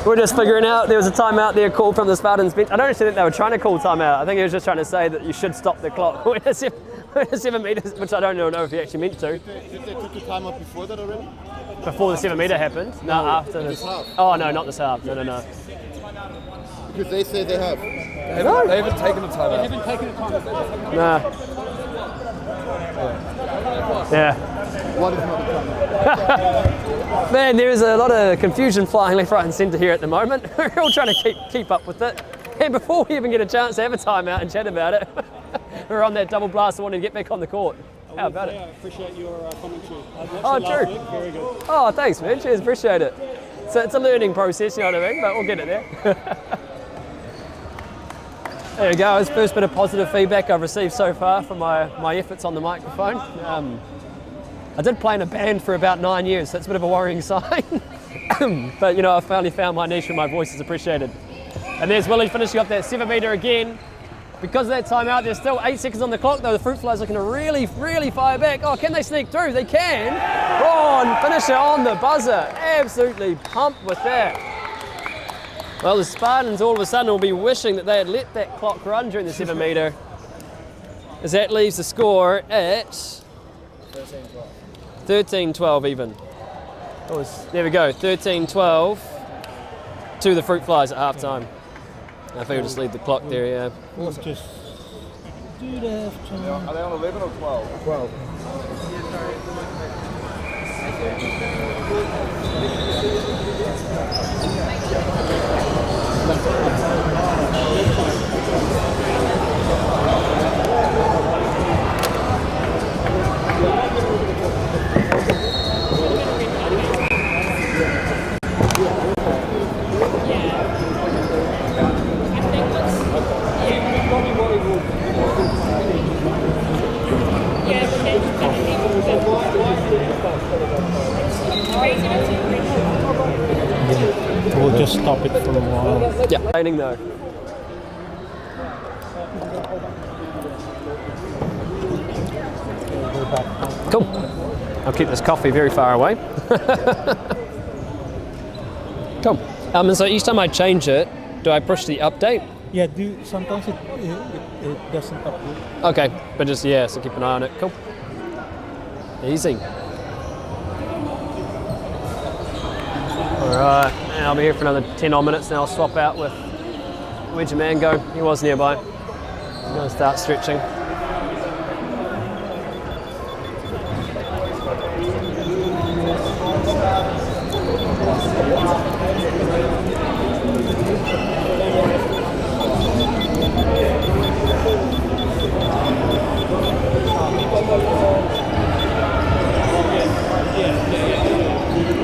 [SPEAKER 1] We're just figuring out. There was a timeout there called from the Spartans bench. I don't actually think they were trying to call timeout. I think he was just trying to say that you should stop the clock. We're at 7 metres, which I don't know if he actually meant to.
[SPEAKER 4] Did they took the timeout before that already?
[SPEAKER 1] Before the 7 metre happened? No, after this. Oh no, not this half. No.
[SPEAKER 4] Because they say they have.
[SPEAKER 2] They haven't taken a timeout. They haven't taken a timeout.
[SPEAKER 1] No. Yeah.
[SPEAKER 4] What is not a timeout?
[SPEAKER 1] Man, there is a lot of confusion flying left, right and centre here at the moment. We're all trying to keep up with it. And before we even get a chance to have a timeout and chat about it, we're on that double blast wanting to get back on the court. How about it?
[SPEAKER 2] I appreciate your commentary.
[SPEAKER 1] Oh, true.
[SPEAKER 2] Very good.
[SPEAKER 1] Oh, thanks, man. Cheers, appreciate it. So it's a learning process, you know what I mean? But we'll get it there. There we go. It's the first bit of positive feedback I've received so far from my efforts on the microphone. I did play in a band for about 9 years, so that's a bit of a worrying sign. But you know, I finally found my niche and my voice is appreciated. And there's Willie finishing up that 7 metre again. Because of that timeout, there's still 8 seconds on the clock though. The Fruitflies looking to really fire back. Oh, can they sneak through? They can. Oh, and finish it on the buzzer. Absolutely pumped with that. Well, the Spartans all of a sudden will be wishing that they had let that clock run during the 7 metre, as that leaves the score at 13-12 even. There we go, 13-12 to the Fruitflies at half time. I think we'll just leave the clock there, yeah.
[SPEAKER 2] We'll just do the half time.
[SPEAKER 4] Are they on 11 or 12? 12.
[SPEAKER 2] We'll just stop it for a while.
[SPEAKER 1] Yeah, raining though. Cool. I'll keep this coffee very far away. Cool. And so each time I change it, do I push the update?
[SPEAKER 2] Yeah, sometimes it doesn't update.
[SPEAKER 1] Okay, but just, yeah, so keep an eye on it. Cool. Easy. Alright, and I'll be here for another 10 odd minutes, and I'll swap out with where'd your man go? He was nearby. I'm going to start stretching.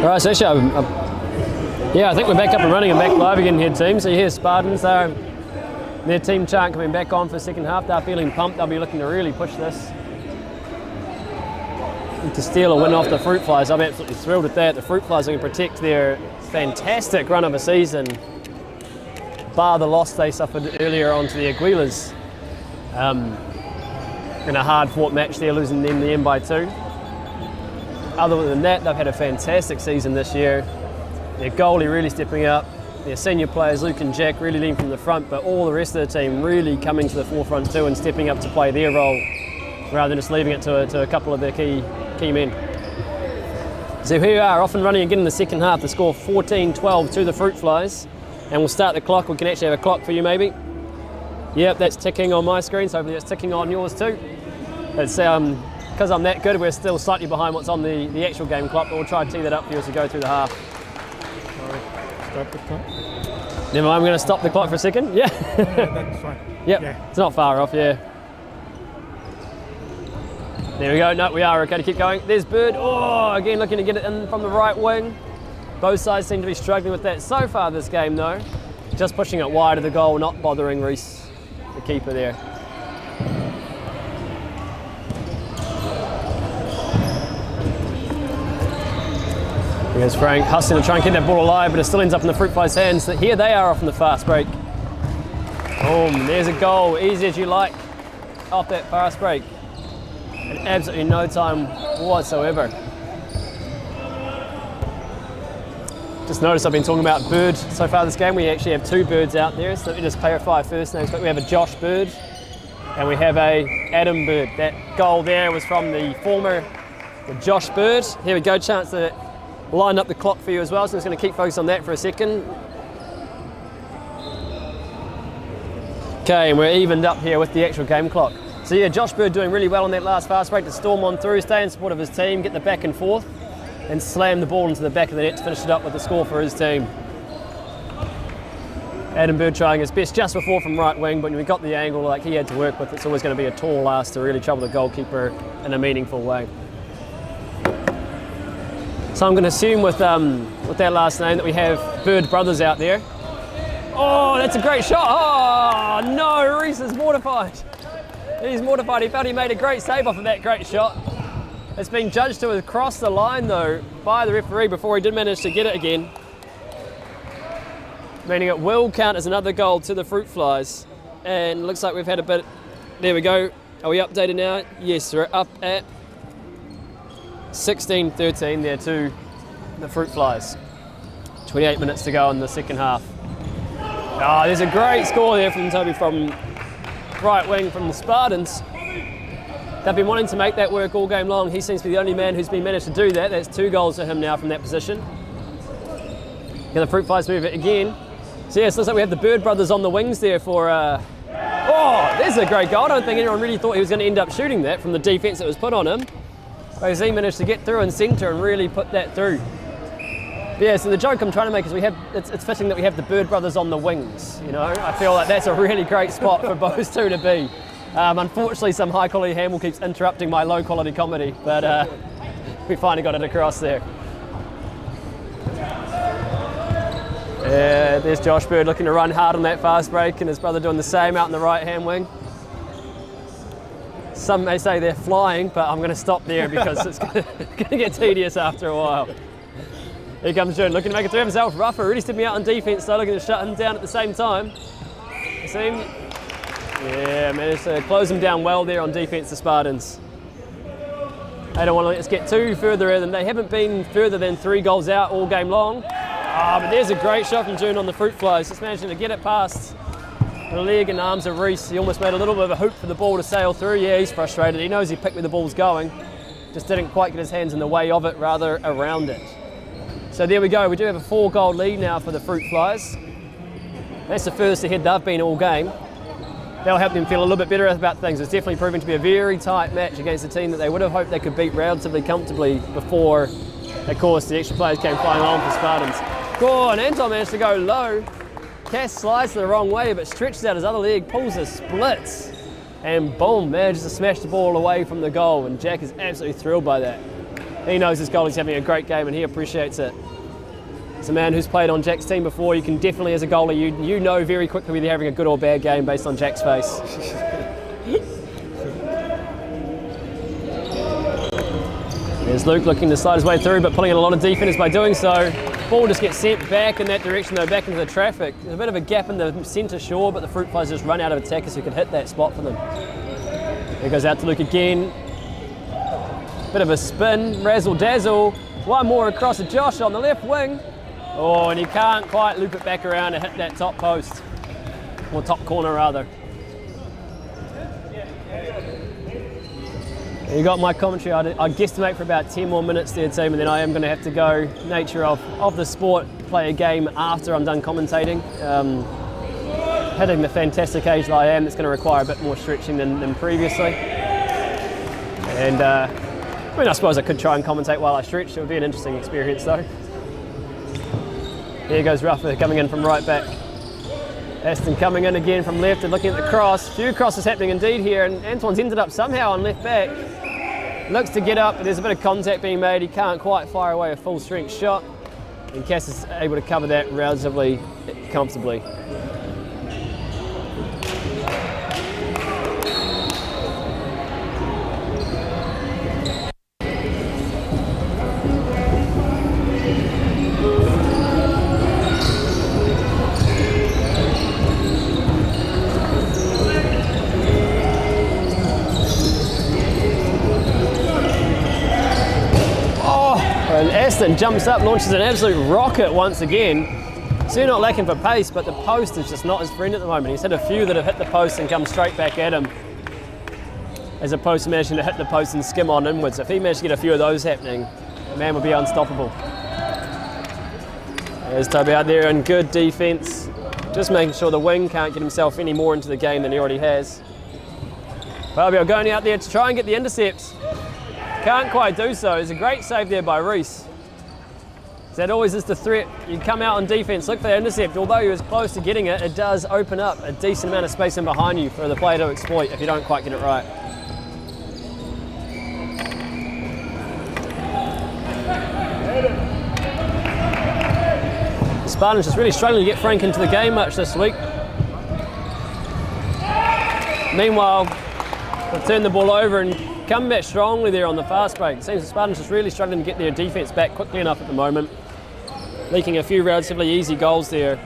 [SPEAKER 1] Alright, so actually, yeah, I think we're back up and running and back live again here, team. So here's Spartanz, their team chart coming back on for the second half. They're feeling pumped, they'll be looking to really push this. And to steal a win off the Fruitflies, I'm absolutely thrilled with that. The Fruitflies are going to protect their fantastic run of a season, bar the loss they suffered earlier onto the Aguilas. In a hard-fought match there, losing them the end by 2. Other than that, they've had a fantastic season this year. Their goalie really stepping up. Their senior players, Luke and Jack, really leading from the front, but all the rest of the team really coming to the forefront too and stepping up to play their role rather than just leaving it to a couple of their key men. So here we are, off and running again in the second half. The score 14-12 to the Fruitflies. And we'll start the clock. We can actually have a clock for you maybe. Yep, that's ticking on my screen, so hopefully it's ticking on yours too. It's because I'm that good, we're still slightly behind what's on the actual game clock, but we'll try and tee that up for you as we go through the half.
[SPEAKER 2] Stop the clock.
[SPEAKER 1] Never mind, I'm going to stop the clock for a second. Yeah.
[SPEAKER 2] That's fine.
[SPEAKER 1] Yep,
[SPEAKER 2] Yeah.
[SPEAKER 1] It's not far off, yeah. There we go, no, we are okay to keep going. There's Bird, oh, again looking to get it in from the right wing. Both sides seem to be struggling with that so far this game though. Just pushing it wide of the goal, not bothering Reese, the keeper there. Here's Frank hustling to try and keep that ball alive, but it still ends up in the Fruitflies' hands. Here they are off in the fast break. Boom, there's a goal, easy as you like, off that fast break. In absolutely no time whatsoever. Just noticed I've been talking about Bird so far this game. We actually have 2 Birds out there, so let me just clarify first names. But we have a Josh Bird and we have a Adam Bird. That goal there was from the Josh Bird. Here we go, chance to line up the clock for you as well, so I'm just going to keep focused on that for a second. Okay, and we're evened up here with the actual game clock. So yeah, Josh Bird doing really well on that last fast break to storm on through, stay in support of his team, get the back and forth, and slam the ball into the back of the net to finish it up with the score for his team. Adam Bird trying his best just before from right wing, but when we got the angle like he had to work with, it's always going to be a tall ask to really trouble the goalkeeper in a meaningful way. So I'm going to assume with that last name that we have Bird brothers out there. Oh, that's a great shot. Oh, no, Reese is mortified. He's mortified. He felt he made a great save off of that great shot. It's been judged to have crossed the line though by the referee before he did manage to get it again. Meaning it will count as another goal to the Fruitflies. And looks like we've had a bit, there we go. Are we updated now? Yes, we're up at 16-13 there to the Fruitflies. 28 minutes to go in the second half. Oh, there's a great score there from Toby from right wing from the Spartanz. They've been wanting to make that work all game long. He seems to be the only man who's been managed to do that. That's 2 goals for him now from that position. Can the Fruitflies move it again? So yes, looks like we have the Bird brothers on the wings there for... oh, there's a great goal. I don't think anyone really thought he was going to end up shooting that from the defence that was put on him. But he managed to get through and centre and really put that through. But yeah, so the joke I'm trying to make is it's fitting that we have the Bird brothers on the wings. You know, I feel like that's a really great spot for those two to be. Unfortunately, some high quality handball keeps interrupting my low quality comedy, but we finally got it across there. Yeah, there's Josh Bird looking to run hard on that fast break, and his brother doing the same out in the right hand wing. Some may say they're flying, but I'm going to stop there because it's going to get tedious after a while. Here comes Jordan, looking to make it through himself. Ruffer really stood me out on defence, so looking to shut him down at the same time. You see him? Yeah, managed to close him down well there on defence, the Spartans. They don't want to let us get too further in. They haven't been further than 3 goals out all game long. But there's a great shot from June on the Fruitflies, just managing to get it past the leg and arms of Reese. He almost made a little bit of a hoop for the ball to sail through. Yeah, he's frustrated. He knows he picked where the ball's going, just didn't quite get his hands in the way of it, rather around it. So there we go. We do have a 4-goal lead now for the Fruitflies. That's the furthest ahead they've been all game. That'll help them feel a little bit better about things. It's definitely proving to be a very tight match against a team that they would have hoped they could beat relatively comfortably before, of course, the extra players came flying on for Spartans. Oh, and Anton managed to go low. Cass slides the wrong way, but stretches out his other leg, pulls a splits, and boom, manages to smash the ball away from the goal. And Jack is absolutely thrilled by that. He knows his goalie's having a great game, and he appreciates it. It's a man who's played on Jack's team before. You can definitely, as a goalie, you know very quickly whether you're having a good or bad game based on Jack's face. There's Luke looking to slide his way through, but pulling in a lot of defenders by doing so. Ball just gets sent back in that direction, though, back into the traffic. There's a bit of a gap in the centre shore, but the Fruitflies just run out of attackers who can hit that spot for them. It goes out to Luke again. Bit of a spin, razzle dazzle. One more across to Josh on the left wing. Oh, and he can't quite loop it back around and hit that top post. Or top corner, rather. You got my commentary. I guesstimate for about 10 more minutes there, team, and then I am going to have to go. Nature of the sport, play a game after I'm done commentating. Hitting the fantastic age that I am, it's going to require a bit more stretching than previously. And I mean, I suppose I could try and commentate while I stretch. It would be an interesting experience, though. Here goes Ruffer coming in from right back. Aston coming in again from left and looking at the cross. Few crosses happening indeed here, and Antoine's ended up somehow on left back. Looks to get up, but there's a bit of contact being made. He can't quite fire away a full strength shot, and Cass is able to cover that relatively comfortably. And Aston jumps up, launches an absolute rocket once again. Still not lacking for pace, but the post is just not his friend at the moment. He's had a few that have hit the post and come straight back at him, as opposed to managing to hit the post and skim on inwards. If he managed to get a few of those happening, the man would be unstoppable. There's Toby out there in good defence, just making sure the wing can't get himself any more into the game than he already has. Fabio going out there to try and get the intercept. Can't quite do so. It's a great save there by Reese. That always is the threat. You come out on defence, look for that intercept. Although he was close to getting it, it does open up a decent amount of space in behind you for the player to exploit if you don't quite get it right. Spartanz just really struggling to get Frank into the game much this week. Meanwhile, they'll turn the ball over and come back strongly there on the fast break. It seems the Spartans just really struggling to get their defence back quickly enough at the moment, leaking a few relatively easy goals there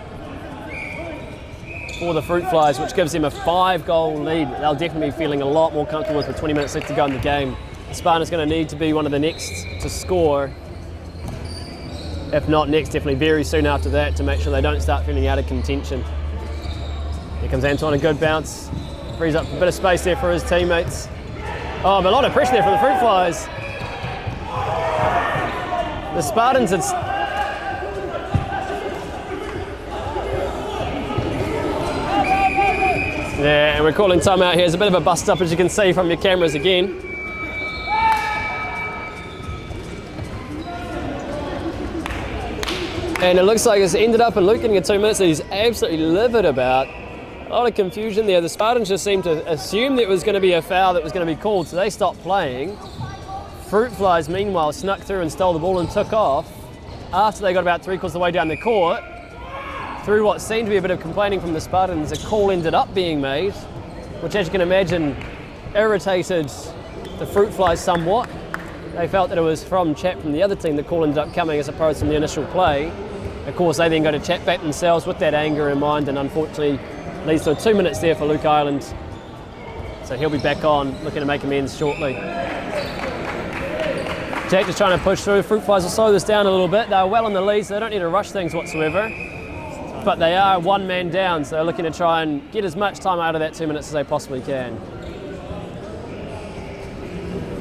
[SPEAKER 1] for the Fruitflies, which gives them a 5-goal lead. They'll definitely be feeling a lot more comfortable with 20 minutes left to go in the game. The Spartans going to need to be one of the next to score, if not next, definitely very soon after that, to make sure they don't start feeling out of contention. Here comes Antoine, a good bounce, frees up a bit of space there for his teammates. Oh, but a lot of pressure there from the Fruitflies. The Spartans, it's... Yeah, and we're calling timeout here. There's a bit of a bust up, as you can see from your cameras again. And it looks like it's ended up in Luke getting a 2 minutes that he's absolutely livid about. A lot of confusion there. The Spartans just seemed to assume that it was going to be a foul that was going to be called, so they stopped playing. Fruitflies, meanwhile, snuck through and stole the ball and took off. After they got about 3/4 of the way down the court, through what seemed to be a bit of complaining from the Spartans, a call ended up being made, which, as you can imagine, irritated the Fruitflies somewhat. They felt that it was from chat from the other team the call ended up coming as opposed from the initial play. Of course, they then go to chat back themselves with that anger in mind, and unfortunately leads to 2 minutes there for Luke Ireland. So he'll be back on, looking to make amends shortly. Jack just trying to push through. Fruitflies will slow this down a little bit. They're well in the lead, so they don't need to rush things whatsoever. But they are one man down, so they're looking to try and get as much time out of that 2 minutes as they possibly can.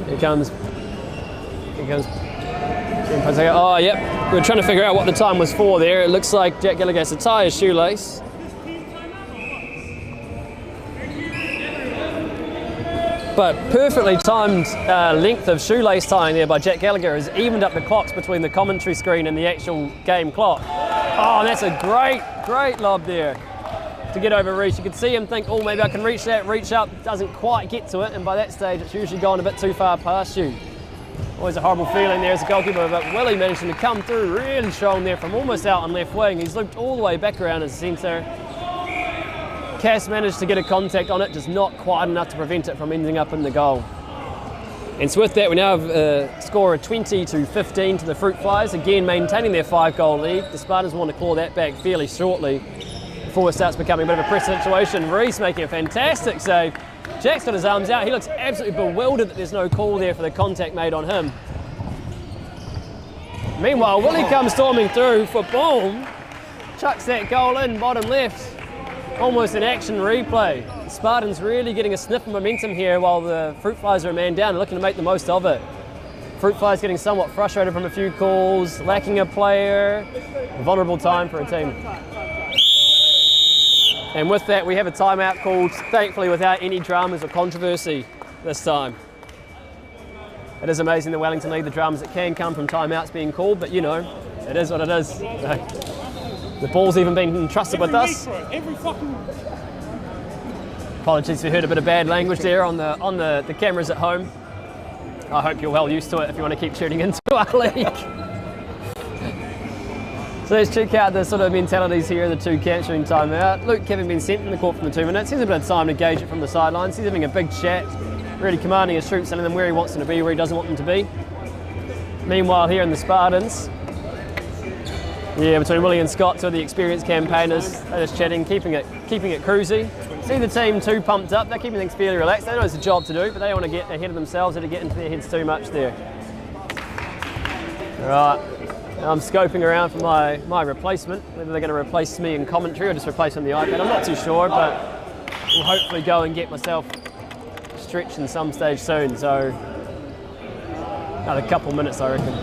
[SPEAKER 1] Here comes. Oh, yep. We're trying to figure out what the time was for there. It looks like Jack Gallagher has to tie his shoelace. But perfectly timed length of shoelace tying there by Jack Gallagher has evened up the clocks between the commentary screen and the actual game clock. Oh, that's a great lob there to get over reach. You could see him think, oh, maybe I can reach that, reach up, doesn't quite get to it, and by that stage it's usually gone a bit too far past you. Always a horrible feeling there as a goalkeeper, but Willie managing to come through really strong there from almost out on left wing. He's looped all the way back around his centre. Cass managed to get a contact on it, just not quite enough to prevent it from ending up in the goal. And so with that, we now have a score of 20-15 to the Fruitflies, again maintaining their 5-goal lead. The Spartans want to claw that back fairly shortly before it starts becoming a bit of a press situation. Reese making a fantastic save. Jack's got his arms out. He looks absolutely bewildered that there's no call there for the contact made on him. Meanwhile, Willie comes storming through for boom, chucks that goal in, bottom left. Almost an action replay. The Spartans really getting a sniff of momentum here while the Fruitflies are a man down and looking to make the most of it. Fruitflies getting somewhat frustrated from a few calls, lacking a player, a vulnerable time for a team. And with that, we have a timeout called, thankfully without any dramas or controversy this time. It is amazing that Wellington lead the dramas that can come from timeouts being called, but you know, it is what it is. The ball's even been entrusted with us. Apologies if you heard a bit of bad language there on the cameras at home. I hope you're well used to it if you want to keep tuning into our league. So let's check out the sort of mentalities here of the two camps during timeout. Luke having been sent in the court for the 2 minutes. He's a bit of time to gauge it from the sidelines. He's having a big chat, really commanding his troops, telling them where he wants them to be, where he doesn't want them to be. Meanwhile, here in the Spartans, between Willie and Scott, two of the experienced campaigners, they're just chatting, keeping it cruisy. See the team too pumped up. They're keeping things fairly relaxed. They know it's a job to do, but they don't want to get ahead of themselves or to get into their heads too much there. All right. I'm scoping around for my replacement, whether they're going to replace me in commentary or just replace on the iPad. I'm not too sure, but we'll hopefully go and get myself stretched in some stage soon. So another couple minutes, I reckon.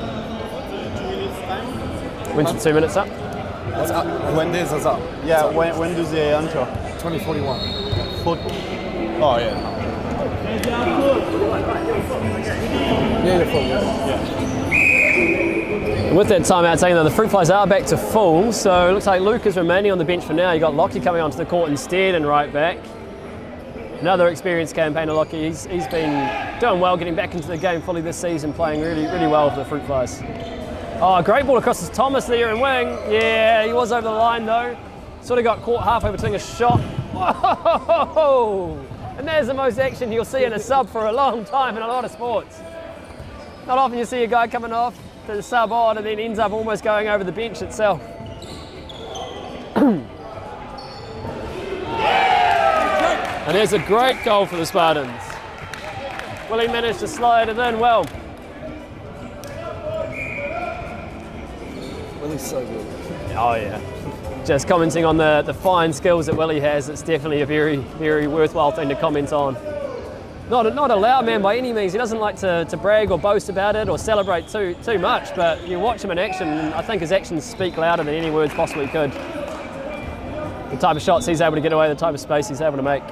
[SPEAKER 1] When's the 2 minutes up?
[SPEAKER 4] It's up. When this is up? Yeah, when do they enter? 2041. Oh, yeah.
[SPEAKER 1] And with that timeout taken, though, the Fruitflies are back to full, so it looks like Luke is remaining on the bench for now. You got Lockie coming onto the court instead and right back. Another experienced campaigner, Lockie. He's been doing well, getting back into the game fully this season, playing really well for the Fruitflies. Oh, great ball across to Thomas there in wing. Yeah, he was over the line though. Sort of got caught halfway between a shot. Whoa! And there's the most action you'll see in a sub for a long time in a lot of sports. Not often you see a guy coming off to the sub on and then ends up almost going over the bench itself. And there's a great goal for the Spartans. Willie managed to slide it in well.
[SPEAKER 4] Willie's so good.
[SPEAKER 1] Oh yeah. Just commenting on the fine skills that Willie has, it's definitely a very worthwhile thing to comment on. Not a loud man by any means. He doesn't like to brag or boast about it or celebrate too much, but you watch him in action and I think his actions speak louder than any words possibly could. The type of shots he's able to get away, the type of space he's able to make.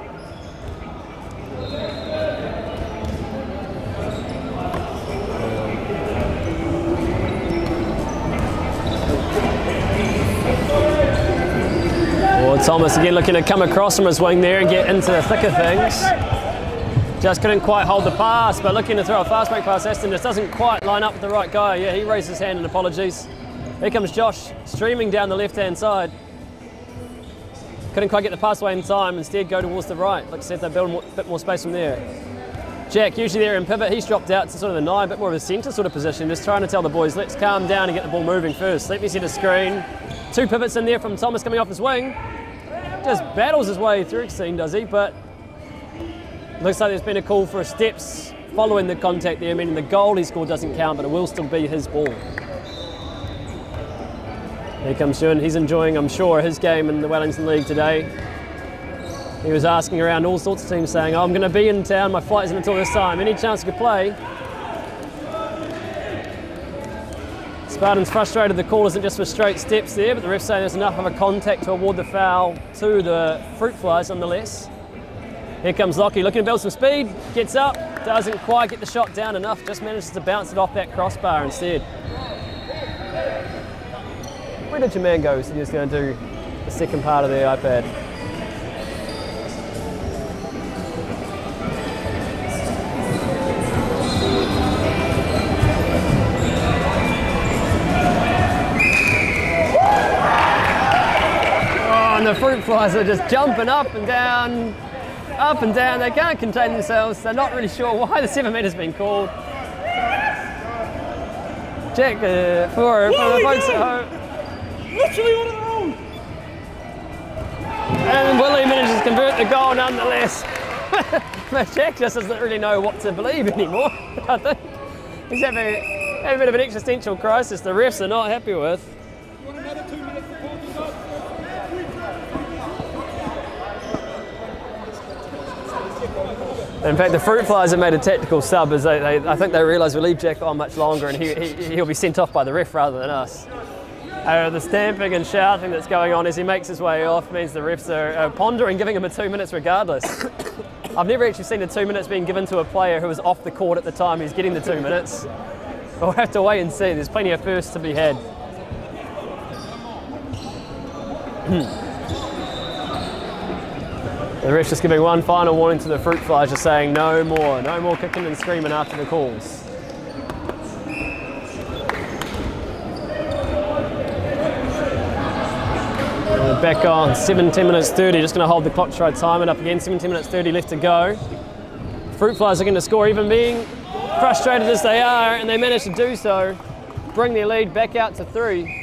[SPEAKER 1] Well, Thomas again looking to come across from his wing there and get into the thick of things. Just couldn't quite hold the pass, but looking to throw a fast break pass, Aston just doesn't quite line up with the right guy. Yeah, he raised his hand in apologies. Here comes Josh streaming down the left-hand side. Couldn't quite get the pass away in time, instead go towards the right. Like I said, they're building a bit more space from there. Jack, usually there in pivot, he's dropped out to sort of the 9, a bit more of a centre sort of position, just trying to tell the boys, let's calm down and get the ball moving first. Let me see the screen. 2 pivots in there from Thomas coming off his wing. Just battles his way through, Xene, does he? But looks like there's been a call for steps following the contact there, meaning the goal he scored doesn't count, but it will still be his ball. Here comes Sean. He's enjoying, I'm sure, his game in the Wellington League today. He was asking around all sorts of teams saying, oh, I'm going to be in town, my flight isn't until this time. Any chance I could play? Spartanz frustrated the call isn't just for straight steps there, but the ref saying there's enough of a contact to award the foul to the Fruitflies nonetheless. Here comes Lockie looking to build some speed, gets up, doesn't quite get the shot down enough, just manages to bounce it off that crossbar instead. Where did your man go? So he's going to do the second part of the iPad. Oh, and the Fruitflies are just jumping up and down. Up and down, they can't contain themselves. They're not really sure why the 7 metres has been called. Check for the folks at home.
[SPEAKER 2] Literally on their own.
[SPEAKER 1] And Willie manages to convert the goal nonetheless. But Jack just doesn't really know what to believe anymore. I think he's having a bit of an existential crisis the refs are not happy with.
[SPEAKER 2] You want another 2 minutes to call this up?
[SPEAKER 1] In fact, the Fruitflies have made a tactical sub as I think they realise we'll leave Jack on much longer and he'll be sent off by the ref rather than us. The stamping and shouting that's going on as he makes his way off means the refs are pondering giving him a 2 minutes regardless. I've never actually seen the 2 minutes being given to a player who was off the court at the time he's getting the 2 minutes. We'll have to wait and see, there's plenty of firsts to be had. The ref's just giving one final warning to the Fruitflies, just saying no more kicking and screaming after the calls. We're back on 17 minutes 30, just going to hold the clock to try to time it up again, 17 minutes 30 left to go. Fruitflies are going to score, even being frustrated as they are, and they manage to do so, bring their lead back out to 3.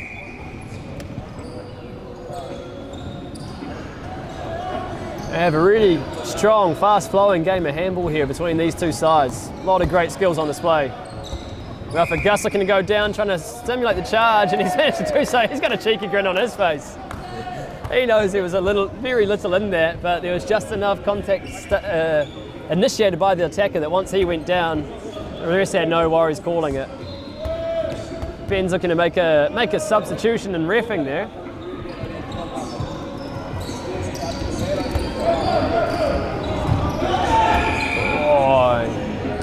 [SPEAKER 1] They have a really strong, fast-flowing game of handball here between these two sides. A lot of great skills on display. Well, for Gus looking to go down, trying to stimulate the charge, and he's managed to do so. He's got a cheeky grin on his face. He knows there was very little in that, but there was just enough contact initiated by the attacker that once he went down, the rest had no worries calling it. Ben's looking to make a substitution in reffing there.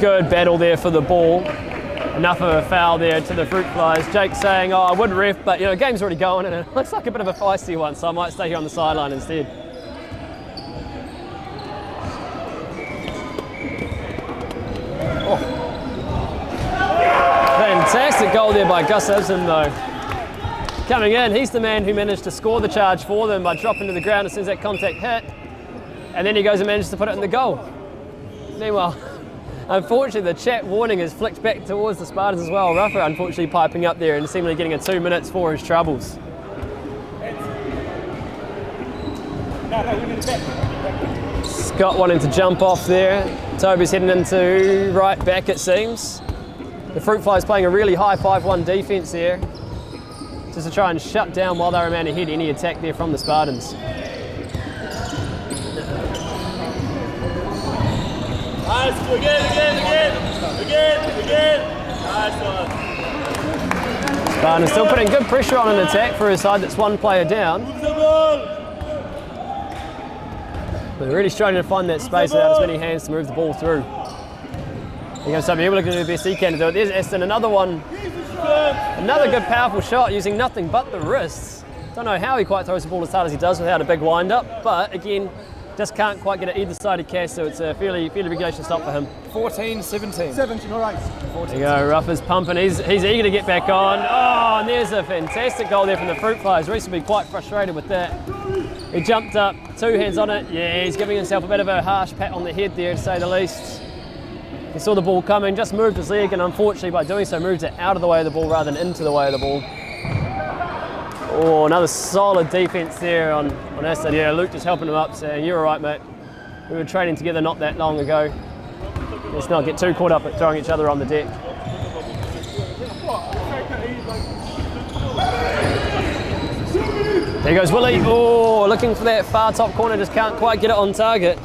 [SPEAKER 1] Good battle there for the ball. Enough of a foul there to the Fruitflies. Jake saying, oh, I would ref, but game's already going and it looks like a bit of a feisty one, so I might stay here on the sideline instead. Oh. Fantastic goal there by Gus Ibsen though. Coming in, he's the man who managed to score the charge for them by dropping to the ground as soon as that contact hit. And then he goes and manages to put it in the goal. Meanwhile, unfortunately, the chat warning is flicked back towards the Spartans as well. Ruffer unfortunately piping up there and seemingly getting a 2 minutes for his troubles. Scott wanting to jump off there. Toby's heading into right back, it seems. The Fruitflies playing a really high 5-1 defence there, just to try and shut down while they're a man ahead any attack there from the Spartans.
[SPEAKER 3] Nice, again. Nice one.
[SPEAKER 1] Spartanz still putting good pressure on an attack for his side that's one player down. They're really struggling to find that space without as many hands to move the ball through. Here comes Toby, looking to do the best he can to do it. There's Aston, another one. Another good powerful shot using nothing but the wrists. Don't know how he quite throws the ball as hard as he does without a big wind up, but again, just can't quite get it either side of Cass, so it's a fairly regulation stop for him.
[SPEAKER 2] 14-17. 17, all right.
[SPEAKER 1] There you go, Ruff is pumping. He's eager to get back on. Oh, and there's a fantastic goal there from the Fruitflies. Reese will be quite frustrated with that. He jumped up, 2 hands on it. Yeah, he's giving himself a bit of a harsh pat on the head there, to say the least. He saw the ball coming, just moved his leg, and unfortunately by doing so moved it out of the way of the ball rather than into the way of the ball. Oh, another solid defence there on Aston. Yeah, Luke just helping him up, saying, "You're all right, mate. We were training together not that long ago. Let's not get too caught up at throwing each other on the deck." There goes Willie. Oh, looking for that far top corner, just can't quite get it on target.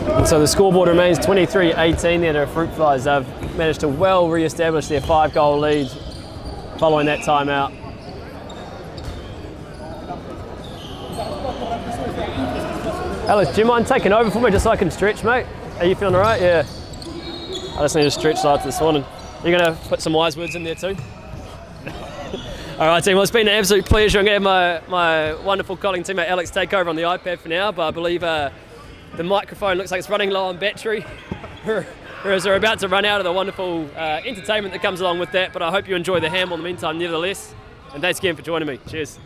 [SPEAKER 1] And so the scoreboard remains 23-18 there to Fruitflies. They've managed to well re-establish their 5-goal lead following that timeout. Alex, do you mind taking over for me just so I can stretch, mate? Are you feeling all right? Yeah. I just need to stretch sides this morning. You're going to put some wise words in there too? All right, team. Well, it's been an absolute pleasure. I'm going to have my wonderful colleague and teammate Alex take over on the iPad for now, but I believe the microphone looks like it's running low on battery. Whereas we're about to run out of the wonderful entertainment that comes along with that, but I hope you enjoy the handball in the meantime nevertheless. And thanks again for joining me. Cheers.